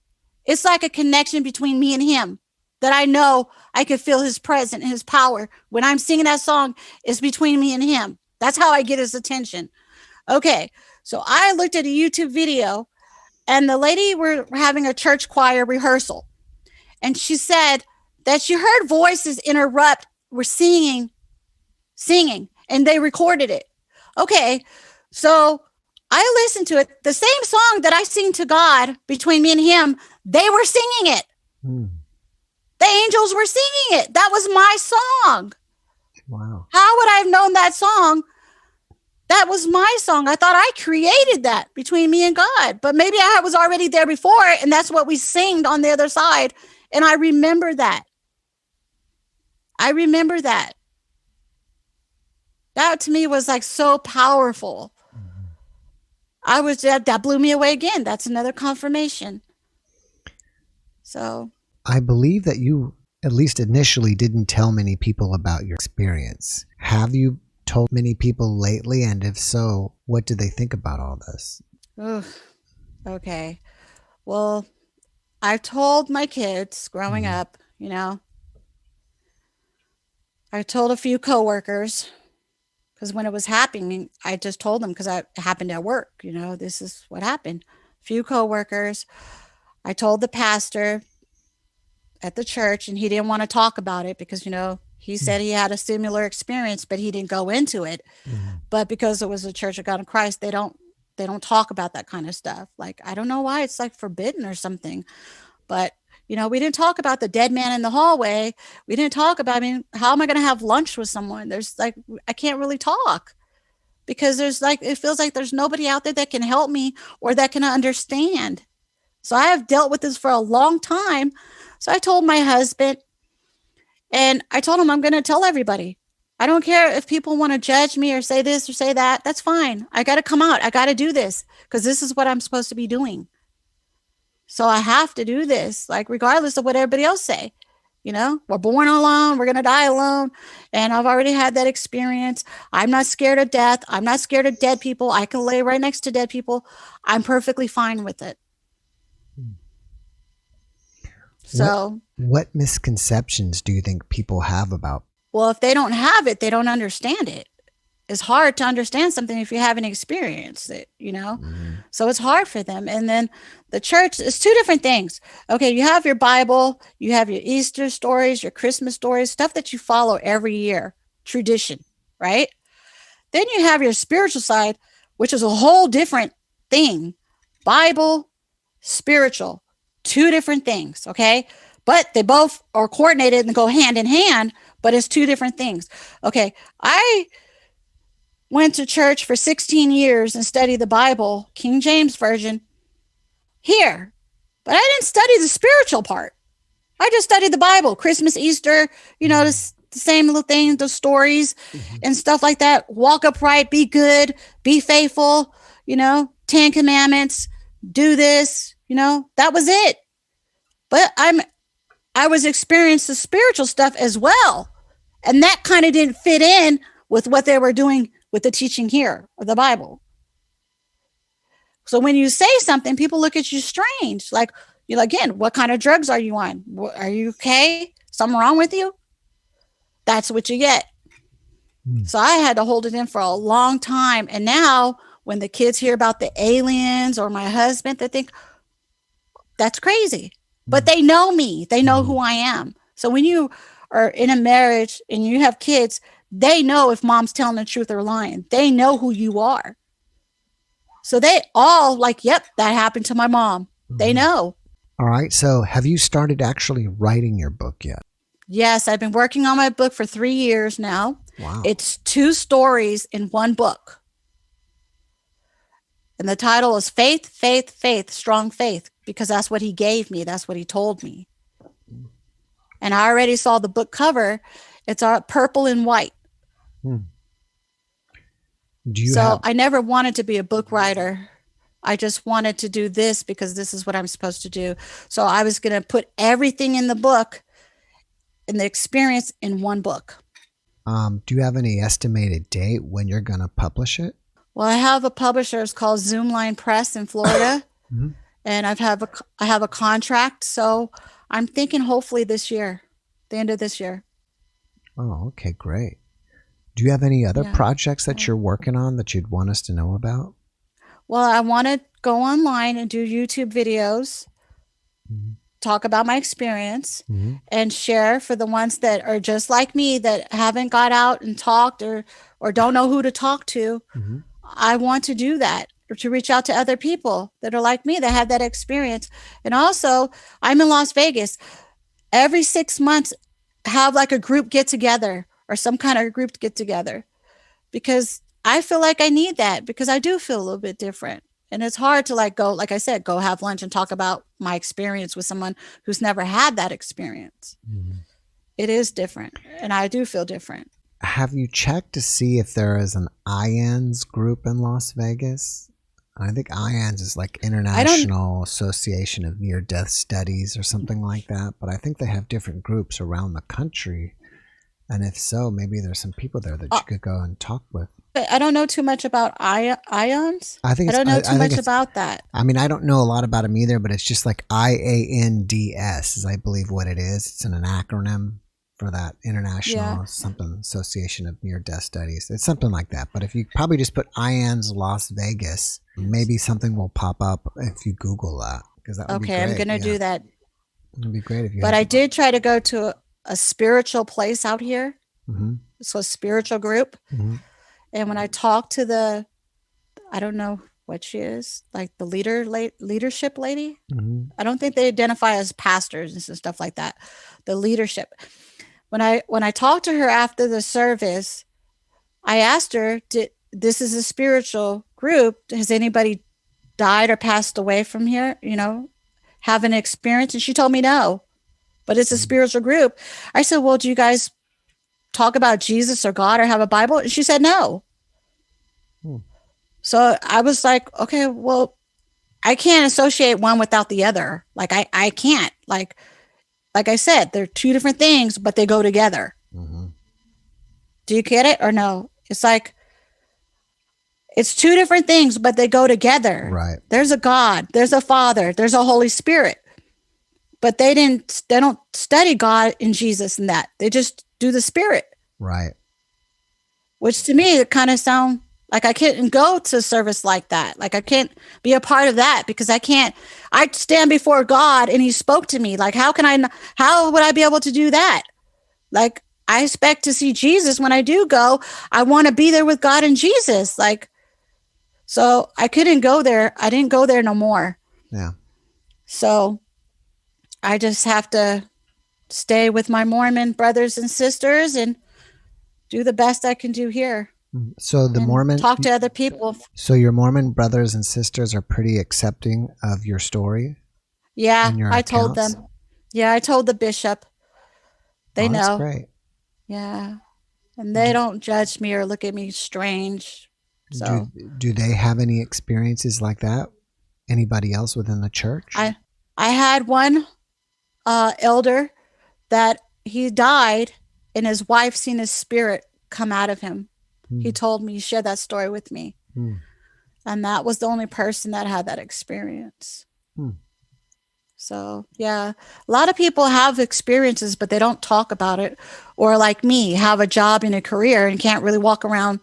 It's like a connection between me and him, that I know I could feel his presence and his power. When I'm singing that song, it's between me and him. That's how I get his attention. Okay, so I looked at a YouTube video, and the lady were having a church choir rehearsal. And she said that she heard voices interrupt, were singing, and they recorded it. Okay, so I listened to it. The same song that I sing to God between me and him, they were singing it. The angels were singing it. That was my song. Wow. How would I have known that song? That was my song. I thought I created that between me and God, but maybe I was already there before, and that's what we sing on the other side. And I remember that. I remember that. That to me was like so powerful. I was that blew me away again. That's another confirmation. So I believe that you, at least initially, didn't tell many people about your experience. Have you told many people lately? And if so, what do they think about all this? Okay. Well, I've told my kids growing Mhm. up, I told a few coworkers because when it was happening, I just told them because it happened at work. This is what happened. A few coworkers. I told the pastor at the church, and he didn't want to talk about it because he said he had a similar experience, but he didn't go into it. Mhm. But because it was a Church of God in Christ, they don't talk about that kind of stuff. Like, I don't know why it's like forbidden or something, but we didn't talk about the dead man in the hallway. We didn't talk about, I mean, how am I going to have lunch with someone? There's like, I can't really talk because there's like, it feels like there's nobody out there that can help me or that can understand. So I have dealt with this for a long time. So I told my husband, and I told him I'm going to tell everybody. I don't care if people want to judge me or say this or say that. That's fine. I got to come out. I got to do this because this is what I'm supposed to be doing. So I have to do this, like, regardless of what everybody else say. We're born alone. We're going to die alone. And I've already had that experience. I'm not scared of death. I'm not scared of dead people. I can lay right next to dead people. I'm perfectly fine with it. What So, what misconceptions do you think people have about? well, if they don't have it, they don't understand it. It's hard to understand something if you haven't experienced it. Mhm. So it's hard for them. And then the church is two different things. Okay, you have your Bible, you have your Easter stories, your Christmas stories, stuff that you follow every year, tradition, right? Then you have your spiritual side, which is a whole different thing. Bible, spiritual, two different things, okay? But they both are coordinated and go hand in hand, but it's two different things. Okay, I went to church for 16 years and studied the Bible, King James Version, here. But I didn't study the spiritual part. I just studied the Bible, Christmas, Easter, the same little things, the stories Mhm. and stuff like that. Walk upright, be good, be faithful, 10 commandments, do this, that was it. But I was experiencing the spiritual stuff as well. And that kind of didn't fit in with what they were doing with the teaching here of the Bible. So when you say something, people look at you strange. Like, again, what kind of drugs are you on? Are you okay? Something wrong with you? That's what you get. Mm. So I had to hold it in for a long time. And now when the kids hear about the aliens or my husband, they think that's crazy. But Mm. they know me. They know Mhm. who I am. So when you are in a marriage and you have kids, they know if mom's telling the truth or lying. They know who you are. So they all like, yep, that happened to my mom. They Mhm. know. All right. So, have you started actually writing your book yet? Yes, I've been working on my book for 3 years now. Wow. It's 2 stories in one book. And the title is Faith, Faith, Faith, Strong Faith, because that's what he gave me. That's what he told me. And I already saw the book cover. It's purple and white. Hmm. Do you So have? I never wanted to be a book writer. I just wanted to do this because this is what I'm supposed to do. So I was going to put everything in the book and the experience in one book. Do you have any estimated date when you're going to publish it? Well, I have a publisher. It's called Zoomline Press in Florida, Mhm. and I have a contract. So I'm thinking hopefully this year, the end of this year. Oh, okay, great. Do you have any other Yeah. projects that you're working on that you'd want us to know about? Well, I want to go online and do YouTube videos, Mhm. talk about my experience, Mhm. and share for the ones that are just like me that haven't got out and talked or don't know who to talk to. Mhm. I want to do that, or to reach out to other people that are like me that have that experience. And also, I'm in Las Vegas. Every 6 months, have like a group get together or some kind of group to get together, because I feel like I need that, because I do feel a little bit different. And it's hard to like go, like I said, go have lunch and talk about my experience with someone who's never had that experience. Mhm. It is different, and I do feel different. Have you checked to see if there is an IANS group in Las Vegas? I think IANS is like I don't International Association of Near Death Studies or something like that, but I think they have different groups around the country. And if so, maybe there's some people there that uh, you could go and talk with. I don't know too much about ions. I think I it's don't know too I think much it's about that. I mean, I don't know a lot about them either, but it's just like IANDS is I believe what it is. It's an acronym for that Yeah. International something Association of Near Death Studies. It's something like that. But if you probably just put IANS Las Vegas, maybe something will pop up if you Google that, because that would be Okay, I'm great. gonna Yeah, do that. it'd be great if you But had. I did try to go to a spiritual place out here. Hmm. So a spiritual group. Hmm. And when I talked to the, I don't know what she is, like the leadership lady. Hmm. I don't think they identify as pastors and stuff like that. The leadership. When I talked to her after the service, I asked her, "Did this is a spiritual group? Has anybody died or passed away from here? Have an experience?" And she told me no, but it's a spiritual group. I said, "Well, do you guys talk about Jesus or God or have a Bible?" And she said no. Hmm. So I was like, okay, well, I can't associate one without the other. Like I can't. Like I said, they're two different things, but they go together. Hmm. Do you get it or no? It's like it's two different things, but they go together. Right. There's a God, there's a Father, there's a Holy Spirit. But they don't study God and Jesus and that. They just do the Spirit. Right. Which to me it kind of sound like I couldn't go to a service like that. Like I can't be a part of that because I stand before God and he spoke to me. Like how would I be able to do that? Like I expect to see Jesus when I do go. I want to be there with God and Jesus. Like, so I couldn't go there. I didn't go there no more. Yeah. So I just have to stay with my Mormon brothers and sisters and do the best I can do here So the and Mormon, talk to other people. so your Mormon brothers and sisters are pretty accepting of your story Yeah, and your I told accounts. them. Yeah, I told the bishop. They Oh, that's know. great. Yeah. And they don't judge me or look at me strange. Do So do they have any experiences like that? Anybody else within the church? I I had one elder that he died and his wife seen his spirit come out of him. He Hmm. told me, he shared that story with me. Hmm. And that was the only person that had that experience. Hmm. So, yeah, a lot of people have experiences, but they don't talk about it. Or, like me, have a job and a career and can't really walk around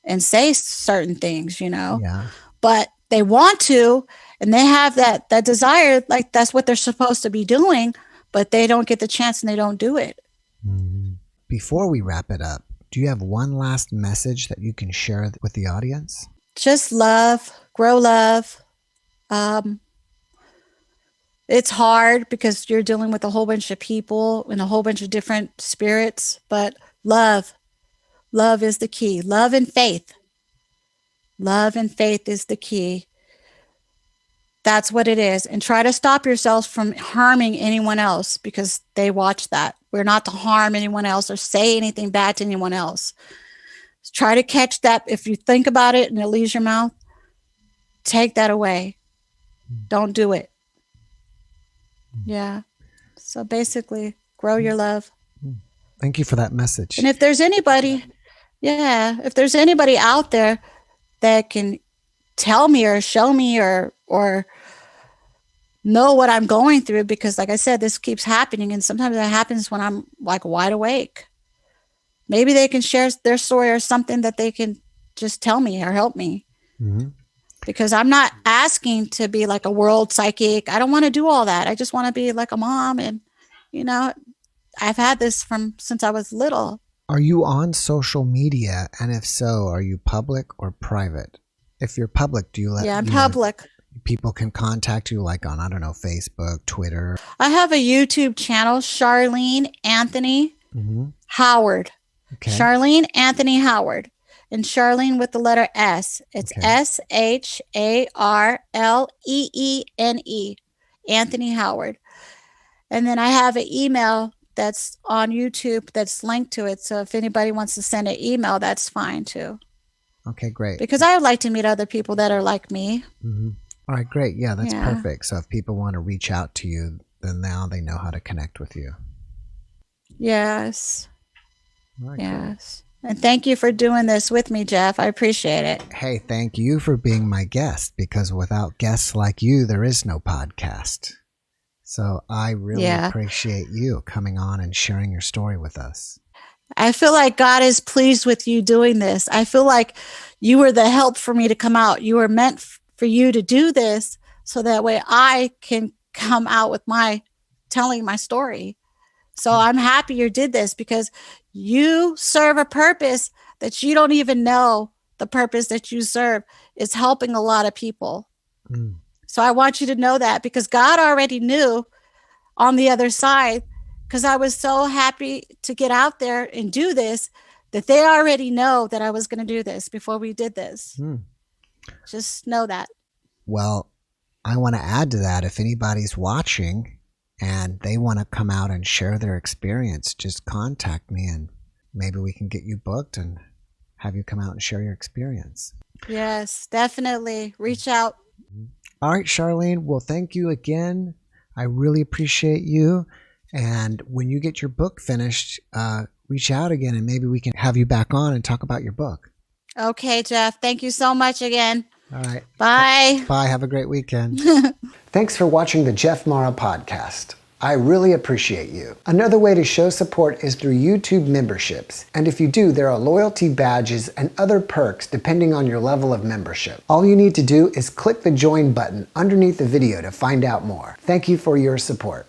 and say certain things. Yeah. But they want to, and they have that desire, like that's what they're supposed to be doing, but they don't get the chance and they don't do it. Hmm. Before we wrap it up, do you have one last message that you can share with the audience? Just love, grow love. Um, it's hard because you're dealing with a whole bunch of people and a whole bunch of different spirits, but love is the key. Love and faith. Love and faith is the key. That's what it is. And try to stop yourselves from harming anyone else because they watch that. We're not to harm anyone else or say anything bad to anyone else. Try to catch that. If you think about it and it leaves your mouth, take that away. Don't do it. Yeah. So basically, grow your love. Thank you for that message. And if there's anybody, yeah, if there's anybody out there that can tell me or show me or know what I'm going through, because like I said, this keeps happening and sometimes it happens when I'm like wide awake. Maybe they can share their story or something that they can just tell me or help me. Hmm. Because I'm not asking to be like a world psychic. I don't want to do all that. I just want to be like a mom and you know, I've had this from since I was little. Are you on social media? And if so, are you public or private? If you're public, do you let Yeah, I'm public. people can contact you like on, I don't know, Facebook, Twitter? I have a YouTube channel, Sharleene Anthony Hmm. Howard. Okay. Sharleene Anthony Howard. And Sharleene with the letter S. It's Okay. Sharleene. Anthony Howard. And then I have an email that's on YouTube that's linked to it. So if anybody wants to send an email, that's fine too. Okay, great. Because I would like to meet other people that are like me. Mm-hmm. All right, great. Yeah, that's Yeah. perfect. So if people want to reach out to you, then now they know how to connect with you. Yes. All right, yes. Great. And thank you for doing this with me, Jeff. I appreciate it. Hey, thank you for being my guest, because without guests like you, there is no podcast. So I really appreciate you coming on and sharing your story with us. I feel like God is pleased with you doing this. I feel like you were the help for me to come out. You were meant for you to do this so that way I can come out with telling my story. So I'm happy you did this, because you serve a purpose that you don't even know. The purpose that you serve is helping a lot of people. Mm. So I want you to know that, because God already knew on the other side, because I was so happy to get out there and do this, that they already know that I was going to do this before we did this. Mm. Just know that. Well, I want to add to that. If anybody's watching and they want to come out and share their experience, just contact me and maybe we can get you booked and have you come out and share your experience. Yes, definitely. Reach out. All right, Sharleene. Well, thank you again. I really appreciate you. And when you get your book finished, reach out again and maybe we can have you back on and talk about your book. Okay, Jeff. Thank you so much again. All right. Bye. Bye. Have a great weekend. Thanks for watching the JeffMara podcast. I really appreciate you. Another way to show support is through YouTube memberships. And if you do, there are loyalty badges and other perks depending on your level of membership. All you need to do is click the join button underneath the video to find out more. Thank you for your support.